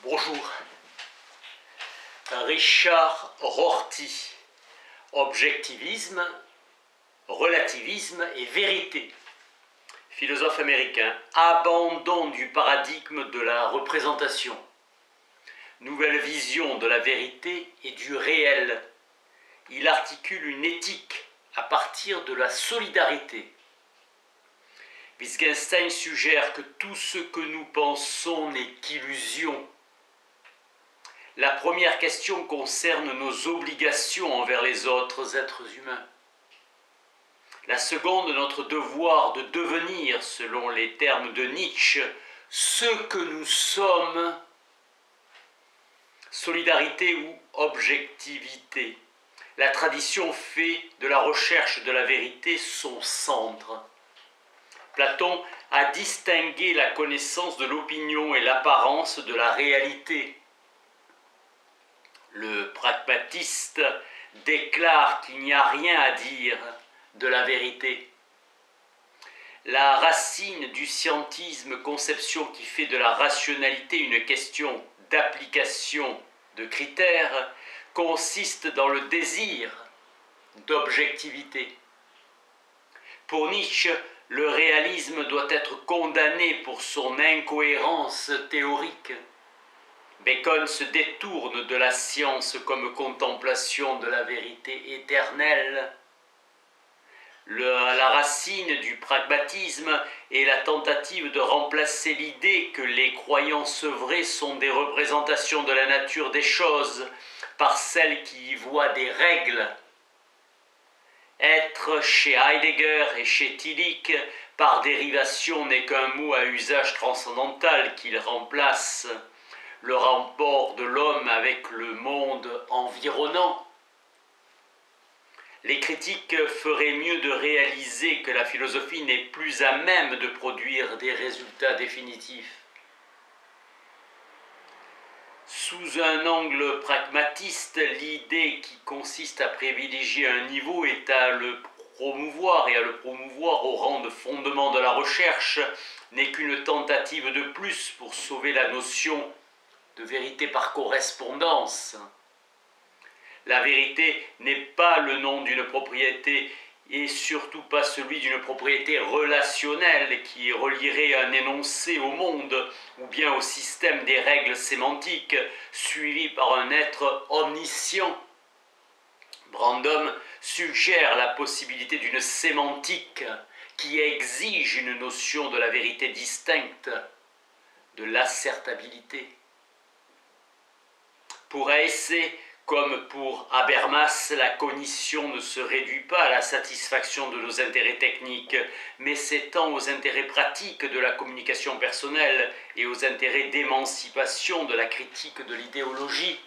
Bonjour. Richard Rorty, Objectivisme, relativisme et vérité. Philosophe américain, abandon du paradigme de la représentation. Nouvelle vision de la vérité et du réel. Il articule une éthique à partir de la solidarité. Wittgenstein suggère que tout ce que nous pensons n'est qu'illusion. La première question concerne nos obligations envers les autres êtres humains. La seconde, notre devoir de devenir, selon les termes de Nietzsche, ce que nous sommes. Solidarité ou objectivité. La tradition fait de la recherche de la vérité son centre. Platon a distingué la connaissance de l'opinion et l'apparence de la réalité. Le pragmatiste déclare qu'il n'y a rien à dire de la vérité. La racine du scientisme, conception qui fait de la rationalité une question d'application de critères, consiste dans le désir d'objectivité. Pour Nietzsche, le réalisme doit être condamné pour son incohérence théorique. Bacon se détourne de la science comme contemplation de la vérité éternelle. La racine du pragmatisme est la tentative de remplacer l'idée que les croyances vraies sont des représentations de la nature des choses par celles qui y voient des règles. Être chez Heidegger et chez Tillich, par dérivation, n'est qu'un mot à usage transcendantal qu'il remplace. Le rapport de l'homme avec le monde environnant. Les critiques feraient mieux de réaliser que la philosophie n'est plus à même de produire des résultats définitifs. Sous un angle pragmatiste, l'idée qui consiste à privilégier un niveau est à le promouvoir et à le promouvoir au rang de fondement de la recherche n'est qu'une tentative de plus pour sauver la notion de vérité par correspondance. La vérité n'est pas le nom d'une propriété et surtout pas celui d'une propriété relationnelle qui relierait un énoncé au monde ou bien au système des règles sémantiques suivi par un être omniscient. Brandom suggère la possibilité d'une sémantique qui exige une notion de la vérité distincte, de l'assertabilité. Pour Hayek, comme pour Habermas, la cognition ne se réduit pas à la satisfaction de nos intérêts techniques, mais s'étend aux intérêts pratiques de la communication personnelle et aux intérêts d'émancipation de la critique de l'idéologie.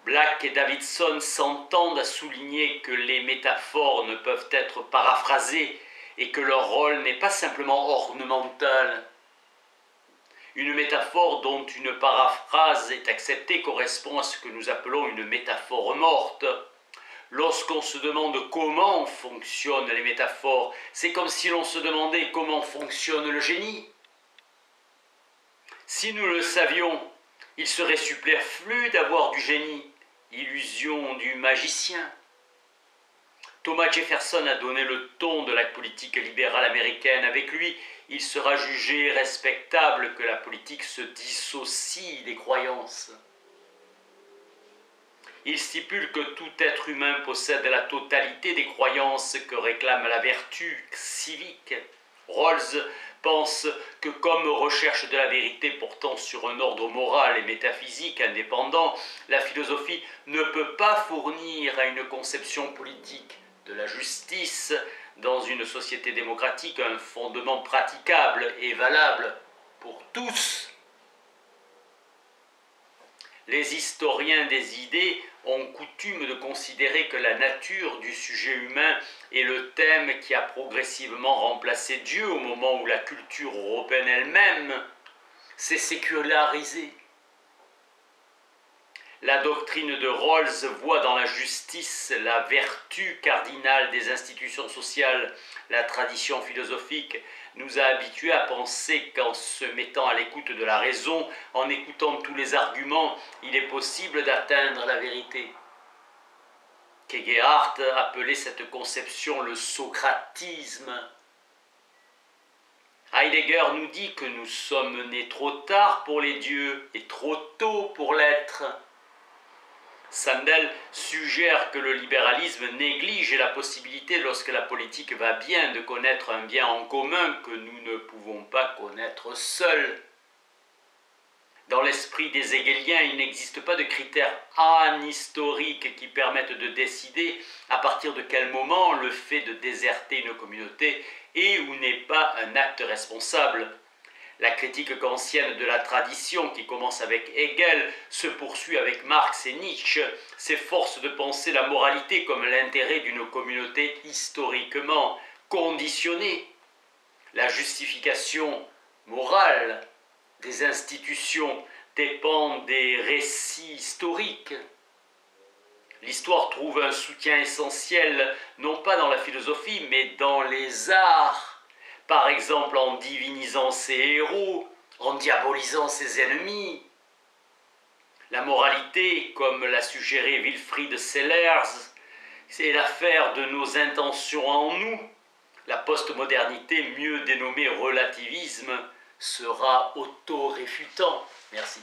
Black et Davidson s'entendent à souligner que les métaphores ne peuvent être paraphrasées et que leur rôle n'est pas simplement ornemental. Une métaphore dont une paraphrase est acceptée correspond à ce que nous appelons une métaphore morte. Lorsqu'on se demande comment fonctionnent les métaphores, c'est comme si l'on se demandait comment fonctionne le génie. Si nous le savions, il serait superflu d'avoir du génie, illusion du magicien. Thomas Jefferson a donné le ton de la politique libérale américaine. Avec lui, il sera jugé respectable que la politique se dissocie des croyances. Il stipule que tout être humain possède la totalité des croyances que réclame la vertu civique. Rawls pense que comme recherche de la vérité portant sur un ordre moral et métaphysique indépendant, la philosophie ne peut pas fournir à une conception politique de la justice dans une société démocratique un fondement praticable et valable pour tous. Les historiens des idées ont coutume de considérer que la nature du sujet humain est le thème qui a progressivement remplacé Dieu au moment où la culture européenne elle-même s'est sécularisée. La doctrine de Rawls voit dans la justice la vertu cardinale des institutions sociales. La tradition philosophique nous a habitués à penser qu'en se mettant à l'écoute de la raison, en écoutant tous les arguments, il est possible d'atteindre la vérité. Kierkegaard appelait cette conception le socratisme. Heidegger nous dit que nous sommes nés trop tard pour les dieux et trop tôt pour l'être. Sandel suggère que le libéralisme néglige la possibilité, lorsque la politique va bien, de connaître un bien en commun que nous ne pouvons pas connaître seuls. Dans l'esprit des Hegeliens, il n'existe pas de critères anhistoriques qui permettent de décider à partir de quel moment le fait de déserter une communauté est ou n'est pas un acte responsable. La critique kantienne de la tradition, qui commence avec Hegel, se poursuit avec Marx et Nietzsche, s'efforce de penser la moralité comme l'intérêt d'une communauté historiquement conditionnée. La justification morale des institutions dépend des récits historiques. L'histoire trouve un soutien essentiel, non pas dans la philosophie, mais dans les arts. Par exemple en divinisant ses héros, en diabolisant ses ennemis. La moralité, comme l'a suggéré Wilfried Sellers, c'est l'affaire de nos intentions en nous. La postmodernité, mieux dénommée relativisme, sera auto-réfutant. Merci.